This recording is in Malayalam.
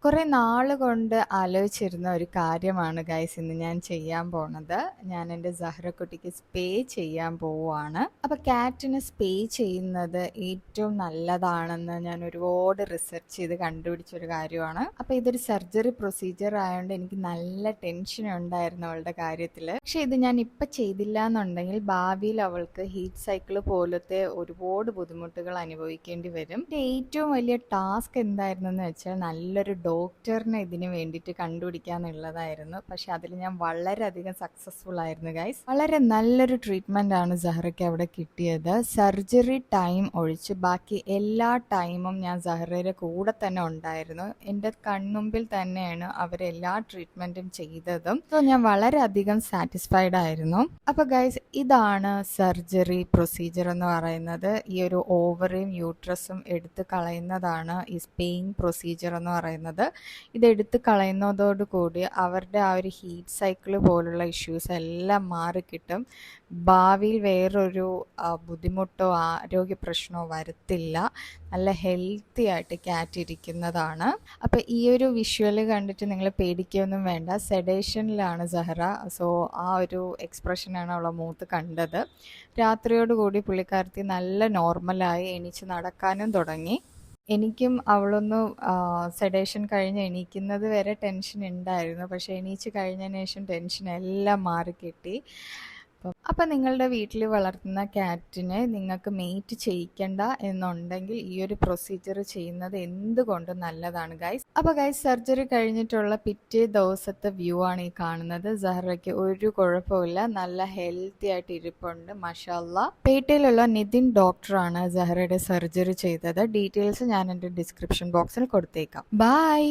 കുറെ നാള് കൊണ്ട് ആലോചിച്ചിരുന്ന ഒരു കാര്യമാണ് ഗൈസ് ഇന്ന് ഞാൻ ചെയ്യാൻ പോണത്. ഞാൻ എൻ്റെ സഹ്റക്കുട്ടിക്ക് സ്പേ ചെയ്യാൻ പോവുകയാണ്. അപ്പോൾ കാറ്റിന് സ്പേ ചെയ്യുന്നത് ഏറ്റവും നല്ലതാണെന്ന് ഞാൻ ഒരുപാട് റിസർച്ച് ചെയ്ത് കണ്ടുപിടിച്ചൊരു കാര്യമാണ്. അപ്പോൾ ഇതൊരു സർജറി പ്രൊസീജിയർ ആയതുകൊണ്ട് എനിക്ക് നല്ല ടെൻഷൻ ഉണ്ടായിരുന്നു അവളുടെ കാര്യത്തിൽ. പക്ഷെ ഇത് ഞാൻ ഇപ്പം ചെയ്തില്ല എന്നുണ്ടെങ്കിൽ ഭാവിയിൽ അവൾക്ക് ഹീറ്റ് സൈക്കിൾ പോലത്തെ ഒരുപാട് ബുദ്ധിമുട്ടുകൾ അനുഭവിക്കേണ്ടി വരും. എൻ്റെ ഏറ്റവും വലിയ ടാസ്ക് എന്തായിരുന്നു എന്ന് വെച്ചാൽ നല്ലൊരു ഡോക്ടറിനെ ഇതിന് വേണ്ടിയിട്ട് കണ്ടുപിടിക്കാന്നുള്ളതായിരുന്നു. പക്ഷെ അതിൽ ഞാൻ വളരെയധികം സക്സസ്ഫുൾ ആയിരുന്നു ഗൈസ്. വളരെ നല്ലൊരു ട്രീറ്റ്മെൻ്റ് ആണ് സഹ്റയ്ക്ക് അവിടെ കിട്ടിയത്. സർജറി ടൈം ഒഴിച്ച് ബാക്കി എല്ലാ ടൈമും ഞാൻ സഹ്റയുടെ കൂടെ തന്നെ ഉണ്ടായിരുന്നു. എൻ്റെ കൺമുമ്പിൽ തന്നെയാണ് അവരെല്ലാ ട്രീറ്റ്മെൻറ്റും ചെയ്തതും. സോ ഞാൻ വളരെയധികം സാറ്റിസ്ഫൈഡ് ആയിരുന്നു. അപ്പോൾ ഗൈസ്, ഇതാണ് സർജറി പ്രൊസീജിയർ എന്ന് പറയുന്നത്. ഈ ഒരു ഓവറിയും യൂട്രസും എടുത്ത് കളയുന്നതാണ് ഈ സ്പേയിങ് പ്രൊസീജിയർ എന്ന് പറയുന്നത്. ഇതെടുത്ത് കളയുന്നതോടുകൂടി അവരുടെ ആ ഒരു ഹീറ്റ് സൈക്കിൾ പോലുള്ള ഇഷ്യൂസ് എല്ലാം മാറിക്കിട്ടും. ഭാവിയിൽ വേറൊരു ബുദ്ധിമുട്ടോ ആരോഗ്യ പ്രശ്നമോ വരത്തില്ല. നല്ല ഹെൽത്തി ആയിട്ട് ക്യാറ്റ് ഇരിക്കുന്നതാണ്. അപ്പോൾ ഈ ഒരു വിഷ്വൽ കണ്ടിട്ട് നിങ്ങൾ പേടിക്കുകയൊന്നും വേണ്ട. സെഡേഷനിലാണ് സഹ്റ. സോ ആ ഒരു എക്സ്പ്രഷനാണ് അവളെ മുഖത്ത് കണ്ടത്. രാത്രിയോടുകൂടി പുള്ളിക്കാരത്തി നല്ല നോർമലായി എണീച്ച് നടക്കാനും തുടങ്ങി. എനിക്കും അവളൊന്ന് സെഡേഷൻ കഴിഞ്ഞ് എണീക്കുന്നത് വരെ ടെൻഷൻ ഉണ്ടായിരുന്നു. പക്ഷേ എണീച്ച് കഴിഞ്ഞതിന് ശേഷം ടെൻഷൻ എല്ലാം മാറിക്കിട്ടി. അപ്പം നിങ്ങളുടെ വീട്ടിൽ വളർത്തുന്ന ക്യാറ്റിനെ നിങ്ങൾക്ക് മെയ്റ്റ് ചെയ്യിക്കണ്ട എന്നുണ്ടെങ്കിൽ ഈ ഒരു പ്രൊസീജിയർ ചെയ്യുന്നത് എന്തുകൊണ്ടും നല്ലതാണ് ഗൈസ്. അപ്പോൾ ഗൈസ്, സർജറി കഴിഞ്ഞിട്ടുള്ള പിറ്റേ ദിവസത്തെ വ്യൂ ആണ് ഈ കാണുന്നത്. സഹ്റയ്ക്ക് ഒരു കുഴപ്പമില്ല, നല്ല ഹെൽത്തി ആയിട്ട് ഇരിപ്പുണ്ട്, മാഷാഅല്ലാ. പേട്ടയിലുള്ള നിതിൻ ഡോക്ടറാണ് സഹ്റയുടെ സർജറി ചെയ്തത്. ഡീറ്റെയിൽസ് ഞാൻ എൻ്റെ ഡിസ്ക്രിപ്ഷൻ ബോക്സിൽ കൊടുത്തേക്കാം. ബൈ.